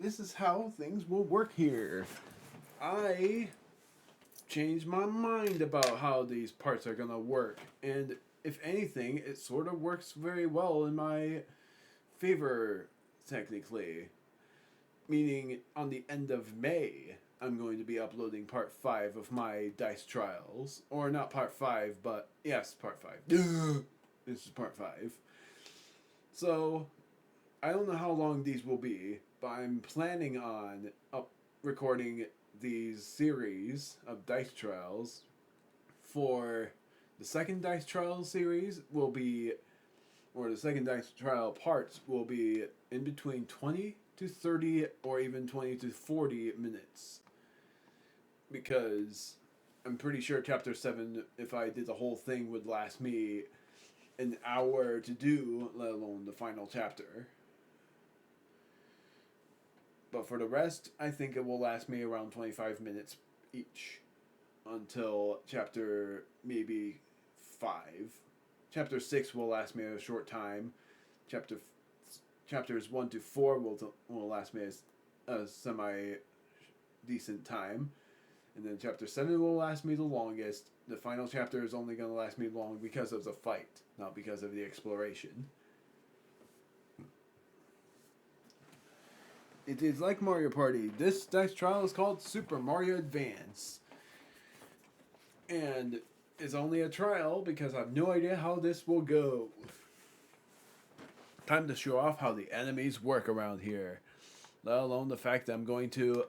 this is how things will work here. I changed my mind about how these parts are gonna work, and if anything, it sort of works very well in my favor, technically. Meaning, on the end of May, I'm going to be uploading part 5 of my Dice Trials. Or not part 5, but yes, part 5. This is part 5. So, I don't know how long these will be, but I'm planning on recording these series of Dice Trials for the second Dice Trial series will be, or the second Dice Trial parts will be in between 20 to 30 or even 20 to 40 minutes. Because I'm pretty sure Chapter 7, if I did the whole thing, would last me an hour to do, let alone the final chapter. But for the rest, I think it will last me around 25 minutes each until chapter maybe 5. Chapter 6 will last me a short time. Chapters 1 to 4 will last me a semi decent time. And then chapter 7 will last me the longest. The final chapter is only going to last me long because of the fight, not because of the exploration. It is like Mario Party. This dice trial is called Super Mario Advance. And it's only a trial because I have no idea how this will go. Time to show off how the enemies work around here. Let alone the fact that I'm going to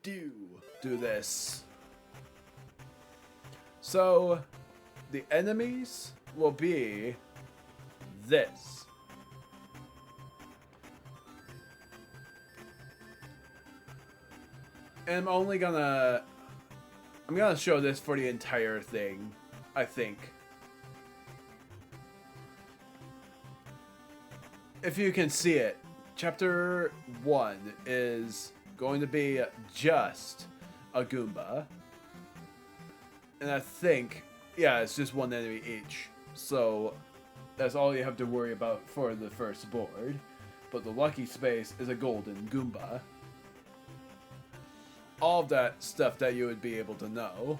do this. So, the enemies will be this. And I'm gonna show this for the entire thing, I think. If you can see it, chapter 1 is going to be just a Goomba. And I think, yeah, it's just one enemy each. So that's all you have to worry about for the first board. But the lucky space is a golden Goomba. All of that stuff that you would be able to know.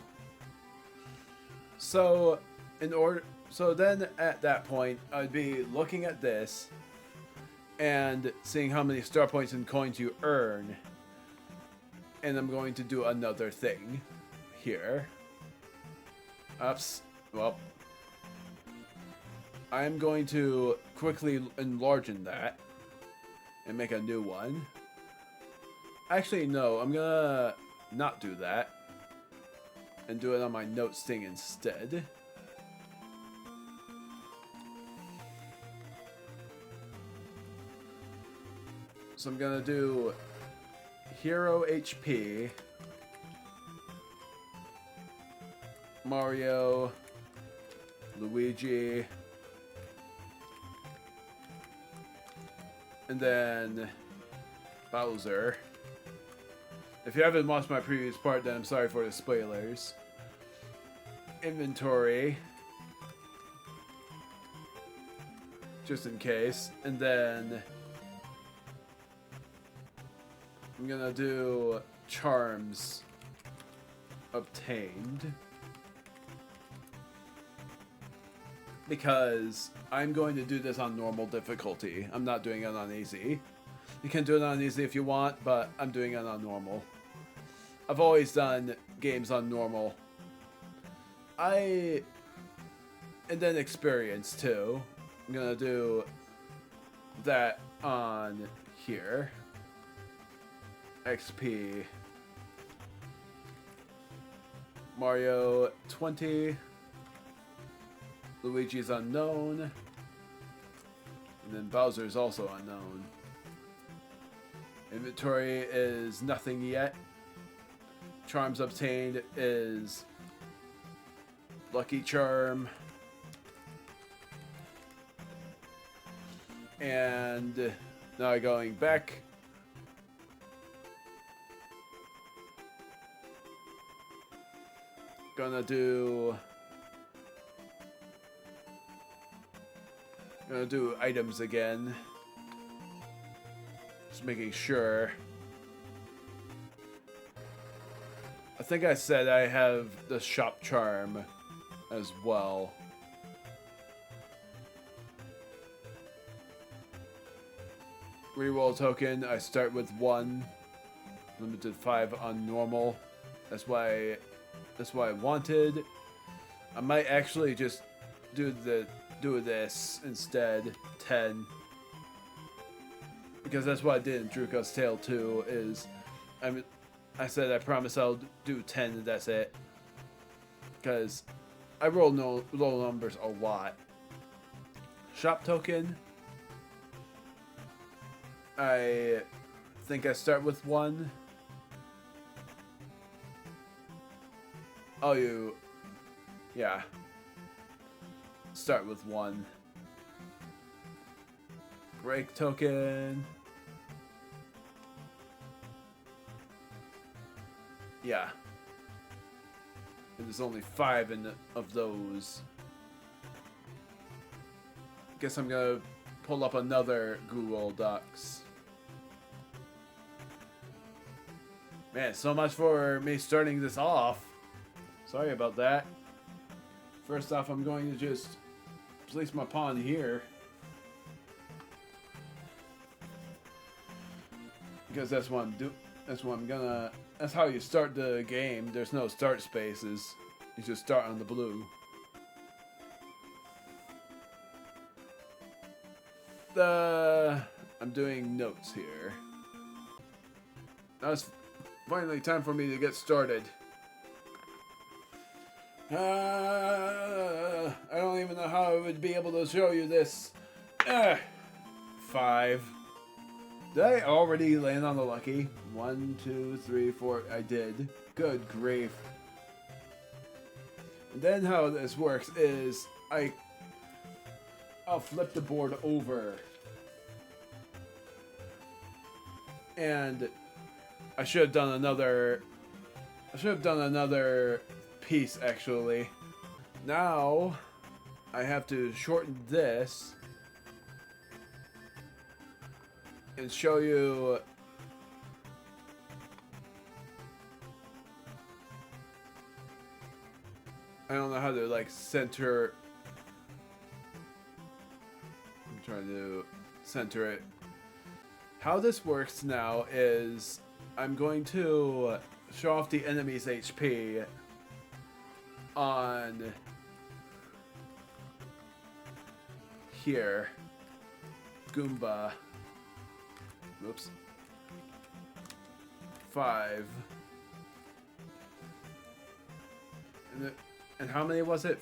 So then at that point, I'd be looking at this and seeing how many star points and coins you earn. And I'm going to do another thing here. Well, I'm going to quickly enlarge that and make a new one. Actually, no, I'm gonna not do that and do it on my notes thing instead. So I'm gonna do Hero HP, Mario, Luigi, and then Bowser. If you haven't watched my previous part, then I'm sorry for the spoilers. Inventory, just in case, and then I'm gonna do charms obtained because I'm going to do this on normal difficulty. I'm not doing it on easy. You can do it on easy if you want, but I'm doing it on normal. I've always done games on normal. And then experience too. I'm gonna do that on here. XP. Mario 20. Luigi's unknown. And then Bowser's also unknown. Inventory is nothing yet. Charms obtained is Lucky Charm. And now going back. Gonna do items again. Just making sure. I think I said I have the shop charm as well. Reroll token, I start with 1. Limited 5 on normal. That's why I wanted. I might actually just do this instead. 10. Because that's what I did in Druka's Tale 2 is I said I promise I'll do 10 and that's it. Because I roll low numbers a lot. Shop token. I think I start with 1. Oh, yeah. Start with 1. Break token. Yeah. And there's only 5 of those. Guess I'm gonna pull up another Google Docs. Man, so much for me starting this off. Sorry about that. First off, I'm going to just place my pawn here. Because that's what I'm doing. That's how you start the game. There's no start spaces. You just start on the blue. I'm doing notes here. Now it's finally time for me to get started. I don't even know how I would be able to show you this. 5. Did I already land on the lucky? 1, 2, 3, 4. I did. Good grief. And then how this works is I'll flip the board over. And I should have done another piece actually. Now I have to shorten this and show you I don't know how to like center. I'm trying to center it. How this works now is I'm going to show off the enemy's HP on here. Goomba. Oops. 5. And how many was it?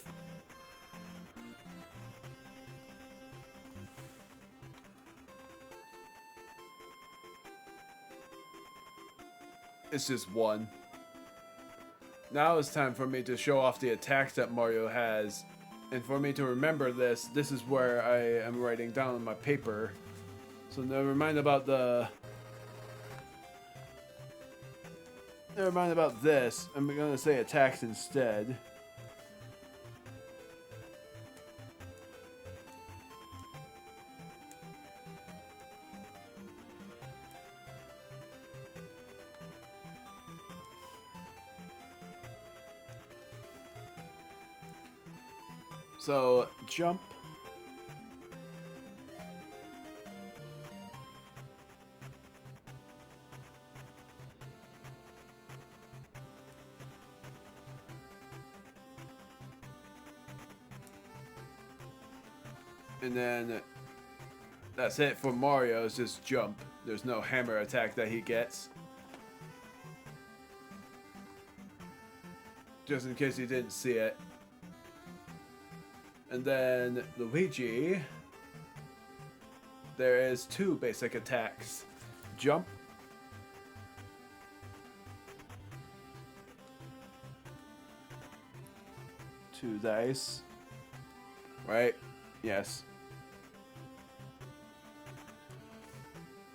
It's just 1. Now it's time for me to show off the attacks that Mario has. And for me to remember this is where I am writing down on my paper. So never mind about this. I'm gonna say attacks instead. So, jump. And then that's it for Mario, it's just jump. There's no hammer attack that he gets. Just in case you didn't see it. And then Luigi, there is 2 basic attacks. Jump. Two dice. Right? Yes.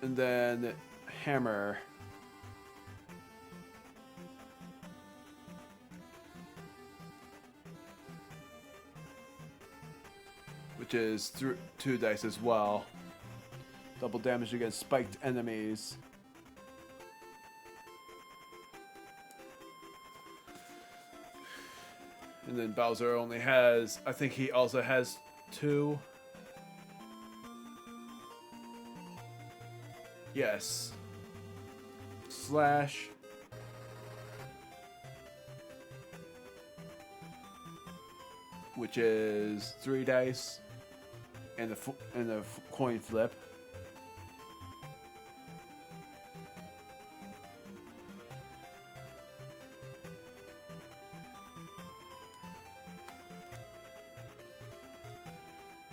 And then hammer. Which is 2 dice as well. Double damage against spiked enemies. And then Bowser only has, I think he also has 2. Yes. Slash. Which is 3 dice. And a coin flip.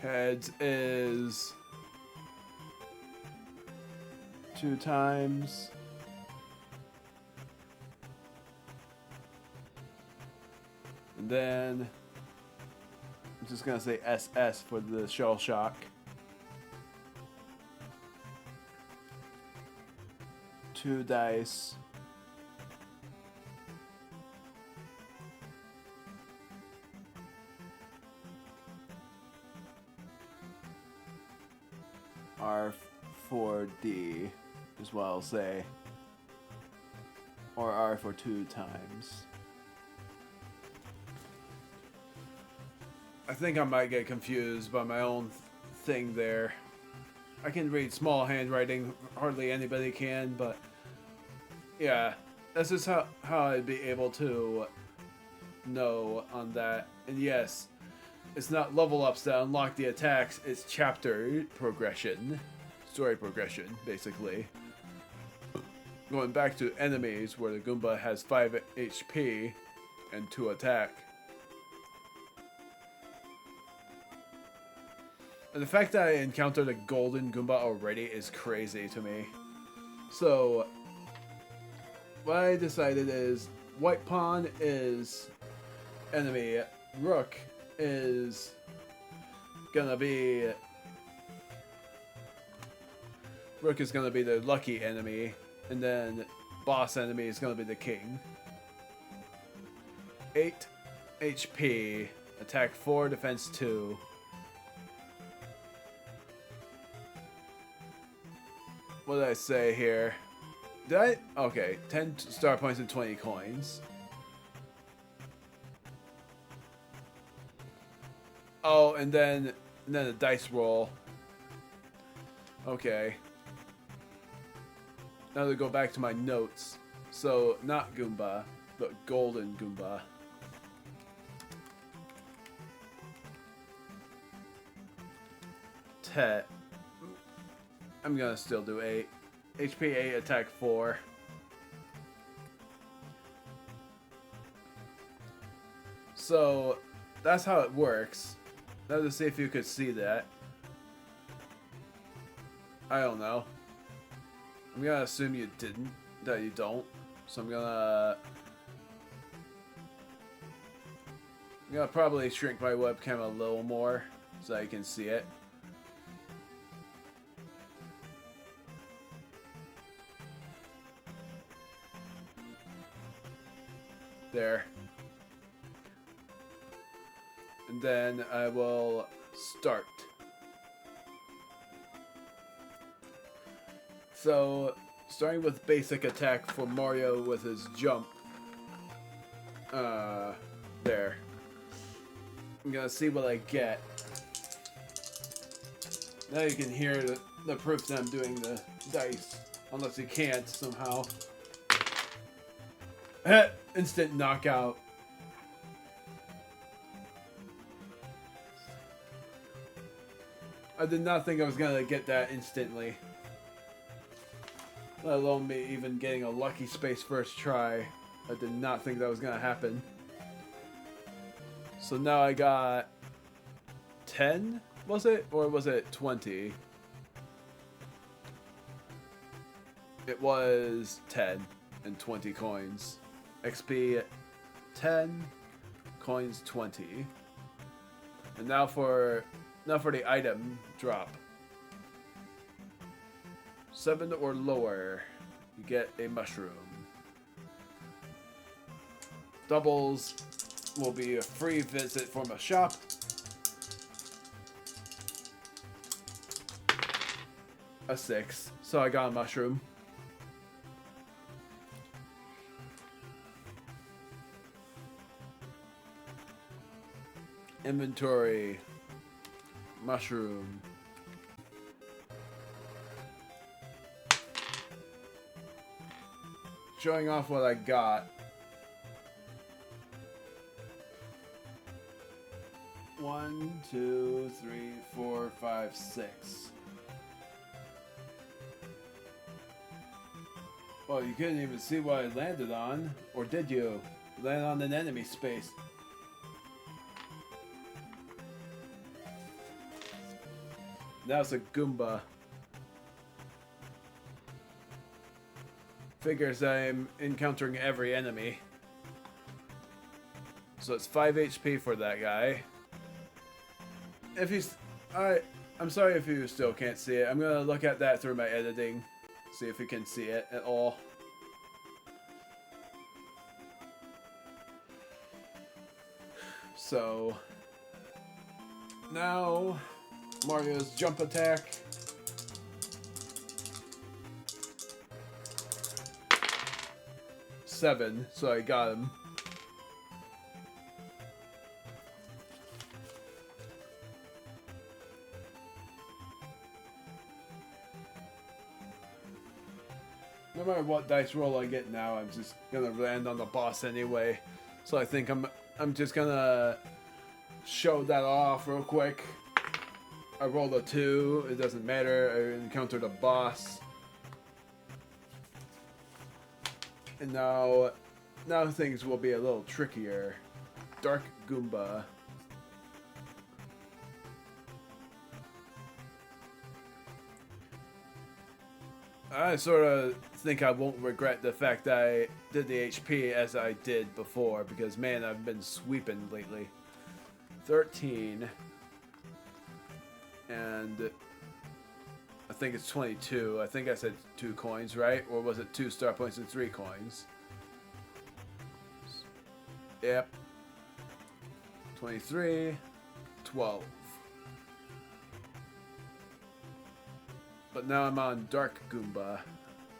Heads is 2 times. And then I'm just gonna say SS for the shell shock. 2 dice. R4D as well, say. Or R for 2 times. I think I might get confused by my own thing there. I can read small handwriting, hardly anybody can, but yeah, that's just how I'd be able to know on that. And yes, it's not level ups that unlock the attacks, it's chapter progression. Story progression, basically. Going back to enemies, where the Goomba has 5 HP and 2 attack. And the fact that I encountered a golden Goomba already is crazy to me. So, what I decided is, White Pawn is enemy, Rook is gonna be the lucky enemy, and then boss enemy is gonna be the king. 8 HP, attack 4, defense 2. What did I say here? Did I? Okay, 10 star points and 20 coins. Oh, and then a dice roll. Okay. Now to go back to my notes. So, not Goomba, but Golden Goomba. Tet. I'm gonna still do 8. HP 8, attack 4. So, that's how it works. Now to see if you could see that. I don't know. I'm gonna assume you didn't, that you don't. So I'm gonna probably shrink my webcam a little more so I can see it. There. And then I will start. So, starting with basic attack for Mario with his jump. There. I'm gonna see what I get. Now you can hear the proof that I'm doing the dice. Unless you can't somehow. Instant knockout. I did not think I was gonna get that instantly. Let alone me even getting a lucky space first try. I did not think that was gonna happen. So now I got 10, was it? Or was it 20? It was 10 and 20 coins. XP 10, coins 20. And now for the item drop. 7 or lower, you get a mushroom. Doubles will be a free visit from a shop. a 6, so I got a mushroom. Inventory. Mushroom. Showing off what I got. 1, 2, 3, 4, 5, 6. Well, you couldn't even see what I landed on. Or did you? Land on an enemy space. Now it's a Goomba. Figures I'm encountering every enemy. So it's 5 HP for that guy. If he's... I'm sorry if you still can't see it. I'm gonna look at that through my editing. See if we can see it at all. So... now... Mario's jump attack. Seven, so I got him. No matter what dice roll I get now, I'm just gonna land on the boss anyway. So I think I'm just gonna show that off real quick. I rolled a 2, it doesn't matter, I encountered a boss. And now things will be a little trickier. Dark Goomba. I sort of think I won't regret the fact that I did the HP as I did before, because man, I've been sweeping lately. 13. And I think it's 22. I think I said 2 coins, right? Or was it 2 star points and 3 coins? Yep. 23. 12. But now I'm on Dark Goomba,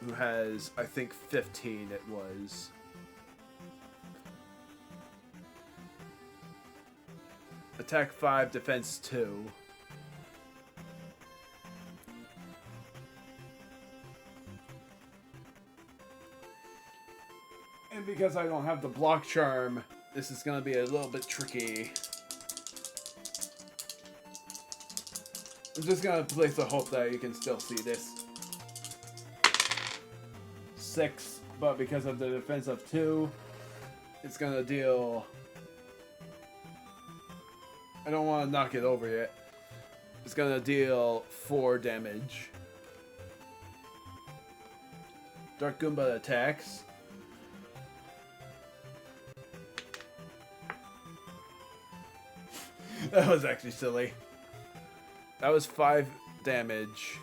who has, I think, 15 it was. Attack 5, defense 2. And because I don't have the block charm, this is going to be a little bit tricky. I'm just going to place the hope that you can still see this. 6, but because of the defense of 2, it's going to deal... I don't want to knock it over yet. It's going to deal 4 damage. Dark Goomba attacks. That was actually silly. That was 5 damage.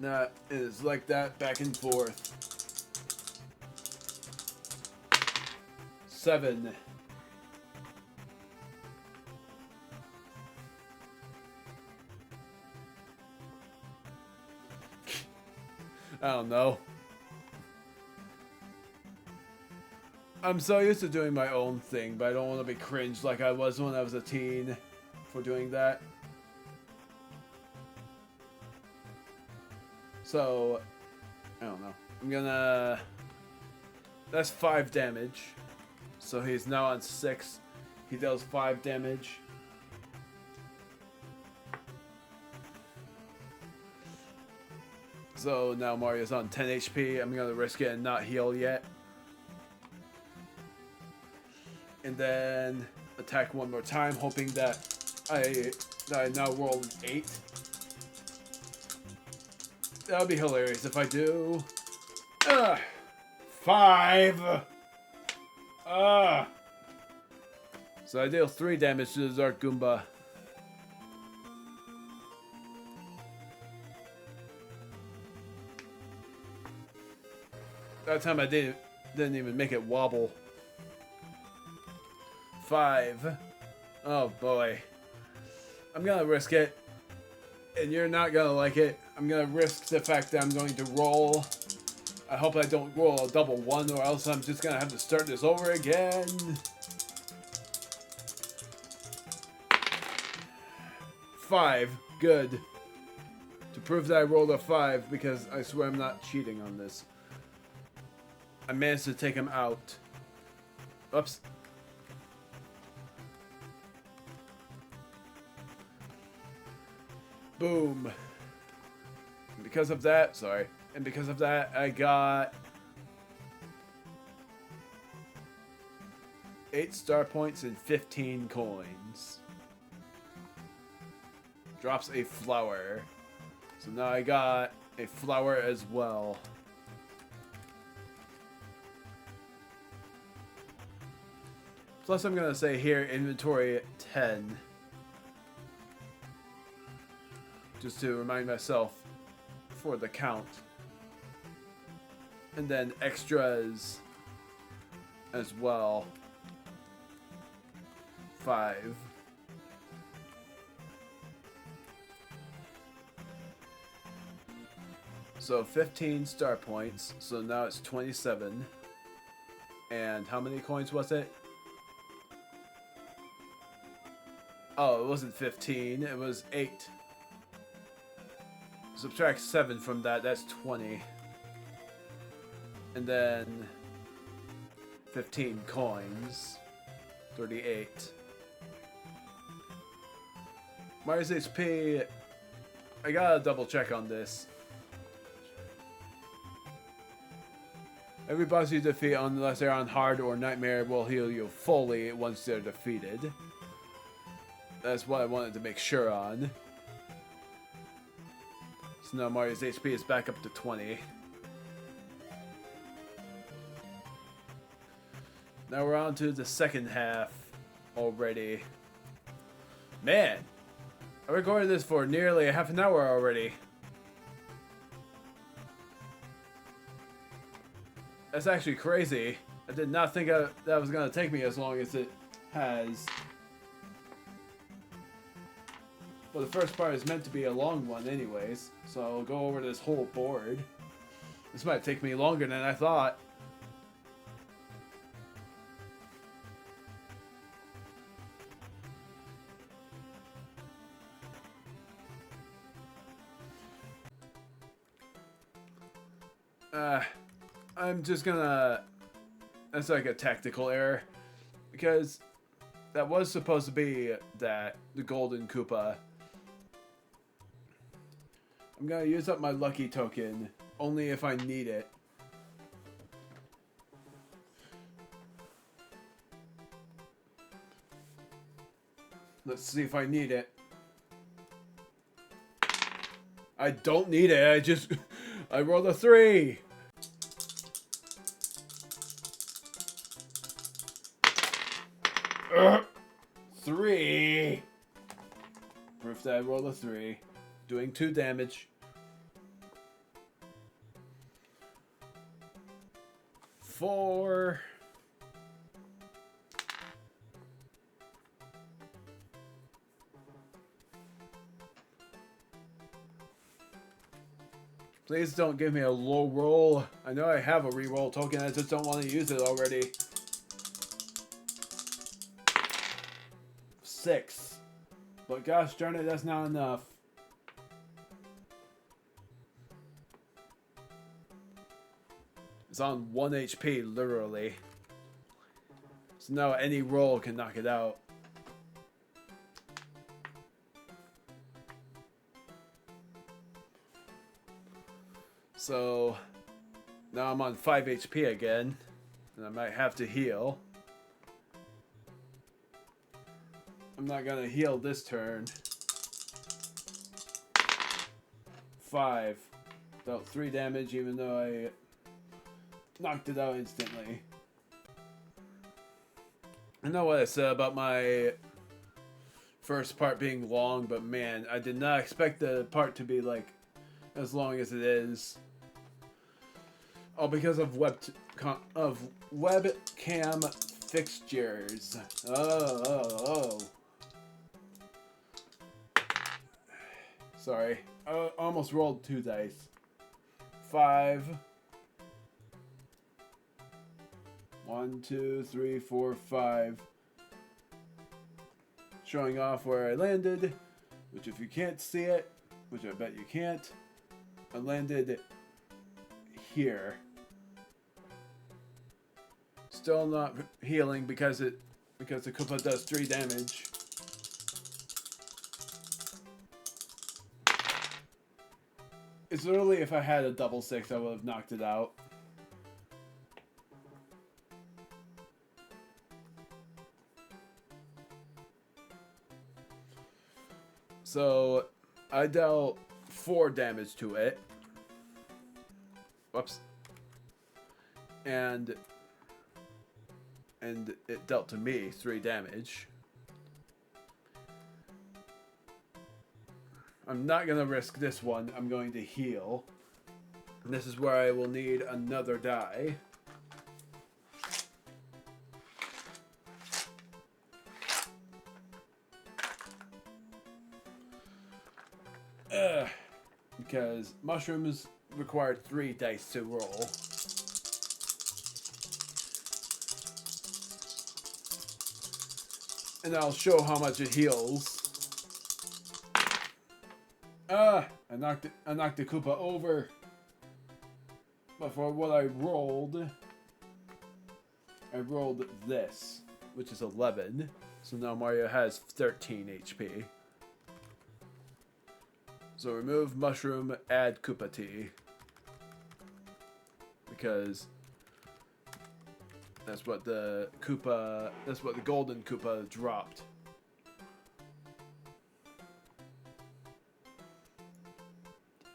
That is like that back and forth. 7. I don't know. I'm so used to doing my own thing, but I don't want to be cringed like I was when I was a teen for doing that. So, I don't know. I'm gonna... That's 5 damage. So he's now on 6. He deals 5 damage. So now Mario's on 10 HP. I'm gonna risk it and not heal yet. And then attack one more time, hoping that I now roll 8. That would be hilarious if I do. 5. So I deal 3 damage to the Dark Goomba. That time I didn't even make it wobble. 5. Oh boy. I'm gonna risk it. And you're not gonna like it. I'm gonna risk the fact that I'm going to roll. I hope I don't roll a double one, or else I'm just gonna have to start this over again. 5. Good. To prove that I rolled a 5, because I swear I'm not cheating on this. I managed to take him out. Oops. Boom. And because of that, I got 8 star points and 15 coins. Drops a flower. So now I got a flower as well. Plus I'm gonna say here, inventory 10. Just to remind myself for the count. And then extras as well. 5. So 15 star points. So now it's 27. And how many coins was it? Oh, it wasn't 15. It was 8. Subtract 7 from that. That's 20. And then 15 coins. 38. Mario's HP. I gotta double check on this. Every boss you defeat, unless they're on hard or nightmare, will heal you fully once they're defeated. That's what I wanted to make sure on. So now Mario's HP is back up to 20. Now we're on to the second half already. Man, I recorded this for nearly a half an hour already. That's actually crazy. I did not think that was going to take me as long as it has. Well, the first part is meant to be a long one anyways, so I'll go over this whole board. This might take me longer than I thought. I'm just gonna... That's like a tactical error. Because that was supposed to be the golden Koopa. I'm gonna use up my lucky token only if I need it. Let's see if I need it. I don't need it. I rolled a 3. Three. Proof that I rolled a 3. Doing 2 damage. 4. Please don't give me a low roll. I know I have a reroll token, I just don't want to use it already. 6. But gosh darn it, that's not enough. It's on 1 HP, literally. So now any roll can knock it out. So now I'm on 5 HP again, and I might have to heal. I'm not gonna heal this turn. 5. Dealt 3 damage even though I knocked it out instantly. I know what I said about my first part being long, but man, I did not expect the part to be like as long as it is. All because of webcam fixtures. Oh. Sorry. I almost rolled 2 dice. 5. 1, 2, 3, 4, 5. Showing off where I landed, which if you can't see it, which I bet you can't, I landed here. Still not healing because the Koopa does 3 damage. It's literally, if I had a double 6, I would have knocked it out. So, I dealt 4 damage to it. Whoops. And it dealt to me 3 damage. I'm not going to risk this one. I'm going to heal. And this is where I will need another die. Because mushrooms required 3 dice to roll. And I'll show how much it heals. I knocked the Koopa over. But for what I rolled this, which is 11. So now Mario has 13 HP. So remove mushroom, add Koopa tea. Because that's what the golden Koopa dropped.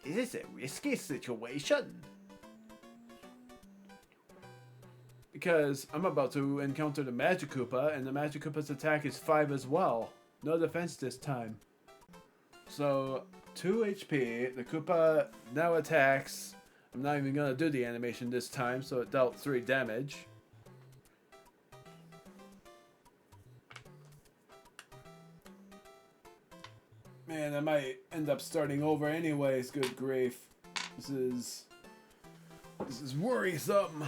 Is this a risky situation? Because I'm about to encounter the Magic Koopa, and the Magic Koopa's attack is 5 as well. No defense this time. So, 2 HP, the Koopa now attacks. I'm not even gonna do the animation this time, so it dealt 3 damage. Man, I might end up starting over anyways, good grief. This is worrisome.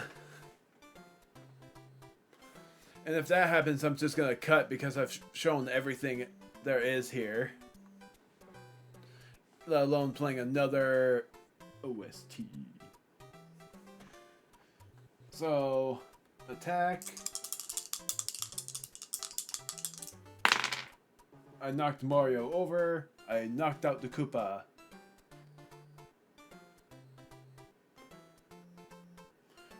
And if that happens, I'm just gonna cut because I've shown everything there is here. Let alone playing another OST. So, attack. I knocked Mario over. I knocked out the Koopa.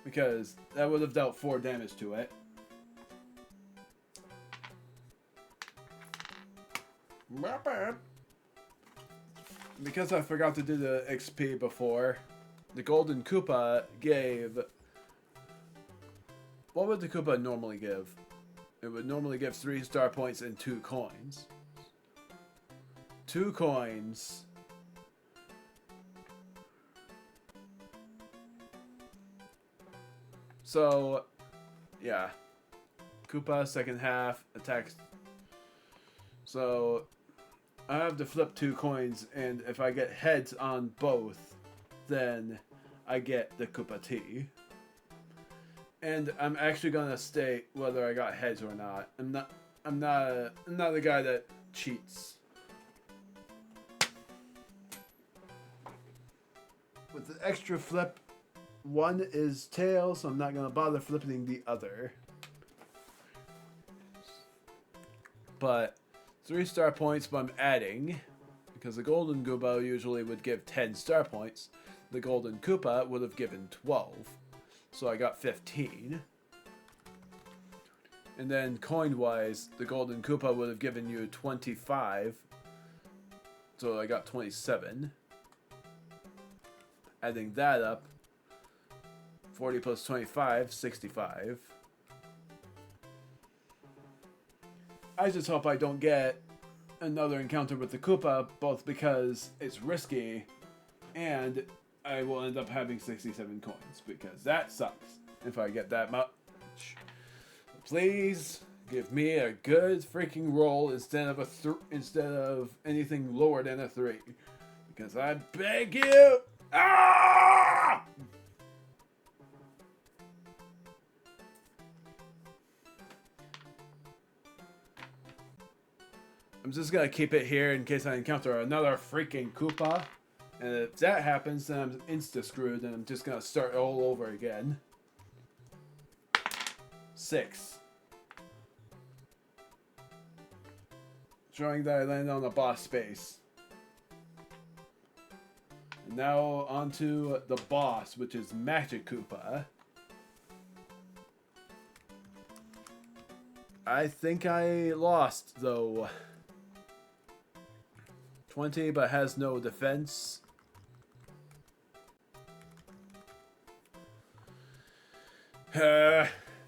Because that would have dealt 4 damage to it. Because I forgot to do the XP before, the golden Koopa gave... What would the Koopa normally give? It would normally give 3 star points and 2 coins. 2 coins. So, yeah. Koopa, second half, attacks. So, I have to flip 2 coins, and if I get heads on both, then I get the Koopa tea. And I'm actually gonna state whether I got heads or not. I'm not the guy that cheats. With the extra flip, one is tail, so I'm not gonna bother flipping the other. But 3 star points, but I'm adding, because the golden Koopa usually would give 10 star points. The golden Koopa would have given 12. So I got 15. And then coin-wise, the golden Koopa would have given you 25. So I got 27. Adding that up, 40 plus 25, 65. I just hope I don't get another encounter with the Koopa, both because it's risky and I will end up having 67 coins, because that sucks if I get that much. Please give me a good freaking roll instead of anything lower than a 3. Because I beg you. Ah! I'm just gonna keep it here in case I encounter another freaking Koopa. And if that happens, then I'm insta-screwed and I'm just gonna start all over again. 6. Showing that I landed on the boss space. And now onto the boss, which is Magic Koopa. I think I lost, though. 20, but has no defense.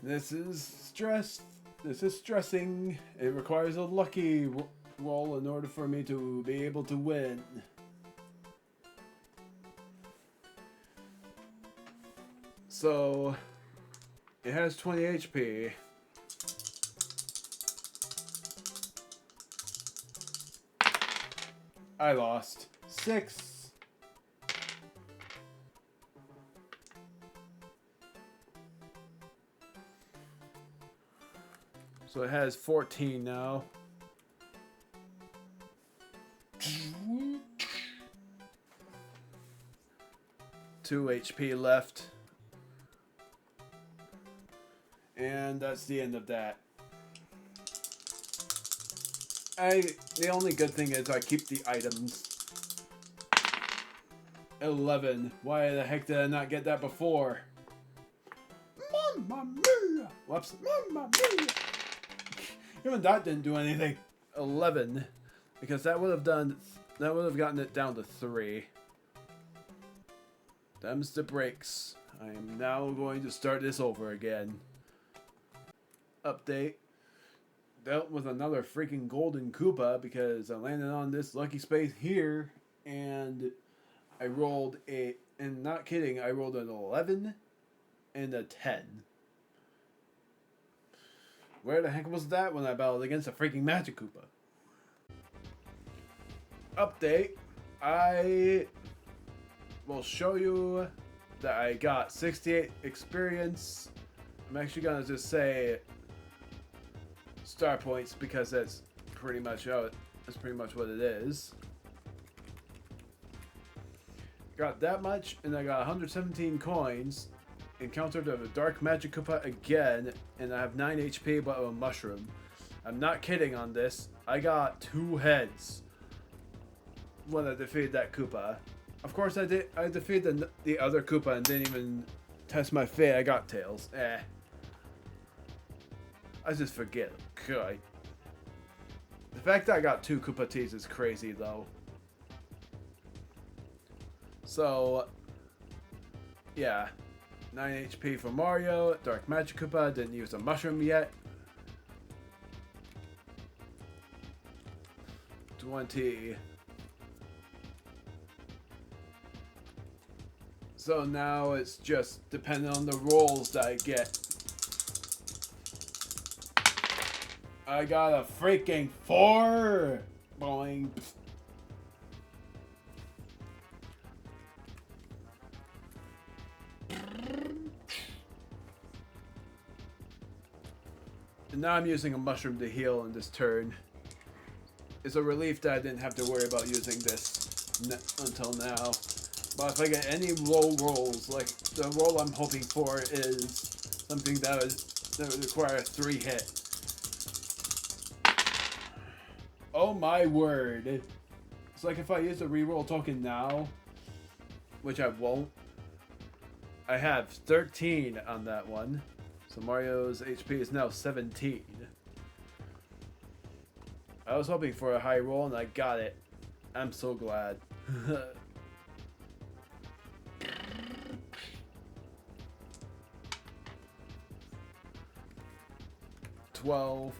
This is stress. This is stressing. It requires a lucky roll in order for me to be able to win. So, it has 20 HP. I lost. 6. So it has 14 now. Two HP left. And that's the end of that. The only good thing is I keep the items. 11. Why the heck did I not get that before? Mamma mia! Whoops. Mamma mia! Even that didn't do anything. 11. Because that would have gotten it down to 3. Them's the breaks. I am now going to start this over again. Update. Dealt with another freaking golden Koopa because I landed on this lucky space here and I rolled and not kidding, I rolled an 11 and a 10. Where the heck was that when I battled against a freaking Magic Koopa? Update. I will show you that I got 68 experience. I'm actually gonna just say star points because that's pretty much what it is. Got that much, and I got 117 coins. Encountered a dark Magic Koopa again, and I have 9 HP but a mushroom. I'm not kidding on this. I got 2 heads when I defeated that Koopa. Of course I did. I defeated the other Koopa and didn't even test my fate. I got tails. I just forget. God. The fact that I got 2 Koopa T's is crazy, though. So, yeah. 9 HP for Mario. Dark Magic Koopa. Didn't use a mushroom yet. 20. So now it's just depending on the rolls that I get. I got a freaking 4! Boing. And now I'm using a mushroom to heal in this turn. It's a relief that I didn't have to worry about using this until now. But if I get any low rolls, like the roll I'm hoping for is something that would require a 3 hit. Oh my word. It's like if I use a reroll token now, which I won't, I have 13 on that one. So Mario's HP is now 17. I was hoping for a high roll and I got it. I'm so glad. 12.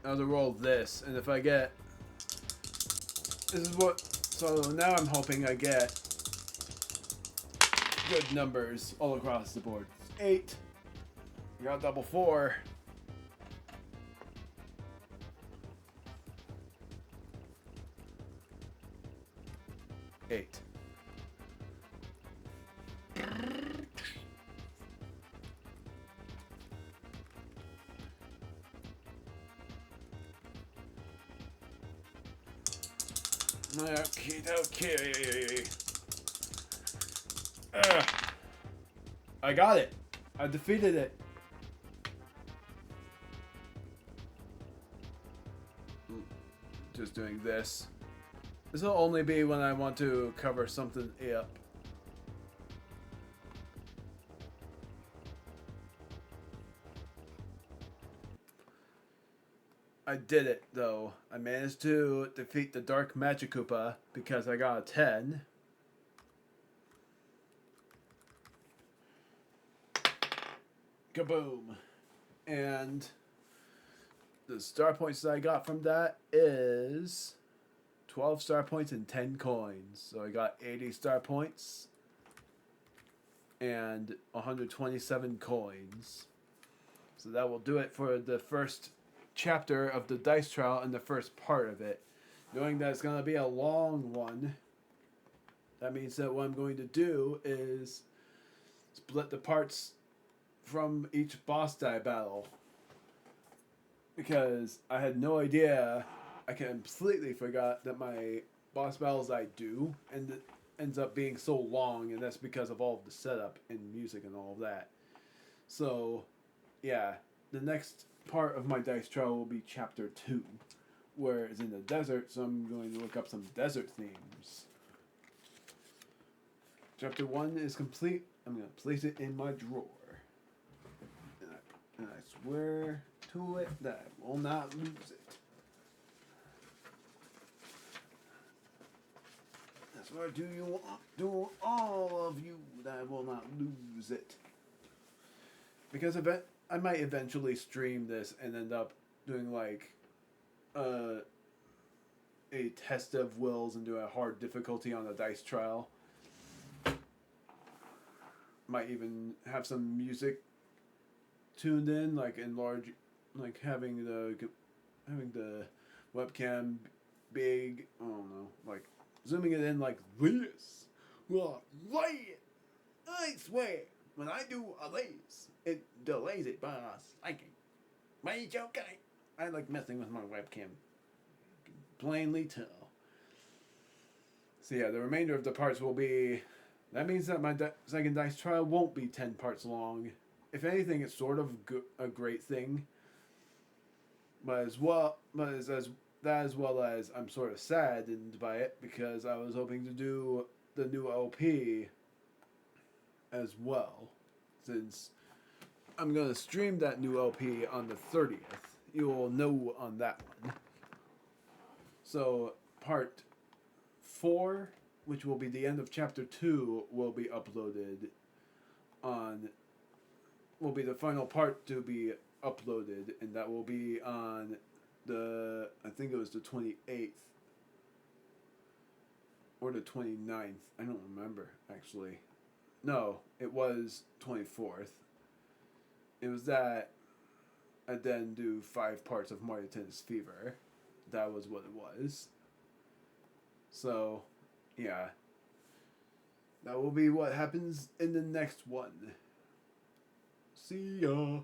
Now to roll this, and if I get, this is what, so now I'm hoping I get good numbers all across the board. 8. I got double 4. 8. Okay. I got it. I defeated it. Just doing this. This will only be when I want to cover something up. I did it, though. I managed to defeat the Dark Magikoopa because I got a 10. Kaboom. And the star points that I got from that is 12 star points and 10 coins. So I got 80 star points and 127 coins. So that will do it for the first chapter of the dice trial and the first part of it. Knowing that it's going to be a long one, that means that what I'm going to do is split the parts from each boss die battle. Because I had no idea, I completely forgot that my boss battles I do and it ends up being so long, and that's because of all of the setup and music and all of that. So, yeah, the next part of my dice trial will be chapter 2, where it's in the desert, so I'm going to look up some desert themes. Chapter 1 is complete. I'm going to place it in my drawer. And I swear to it that I will not lose it. That's what do all of you that I will not lose it. Because I might eventually stream this and end up doing like a test of wills and do a hard difficulty on the dice trial. Might even have some music tuned in, like enlarge, like having the webcam big. I don't know, like zooming it in like this. Well, it. I swear, when I do a lace, it delays it, boss. I can. Why you joking? I like messing with my webcam. Plainly tell. So yeah, the remainder of the parts will be. That means that my second dice trial won't be 10 parts long. If anything, it's sort of a great thing. But as well as I'm sort of saddened by it because I was hoping to do the new LP as well. Since I'm going to stream that new LP on the 30th. You will know on that one. So, part 4, which will be the end of chapter 2, will be uploaded will be the final part to be uploaded, and that will be on I think it was the 28th or the 29th. I don't remember, actually. No, it was 24th. It was that I then do 5 parts of Mario Tennis Fever. That was what it was. So, yeah. That will be what happens in the next one. See ya.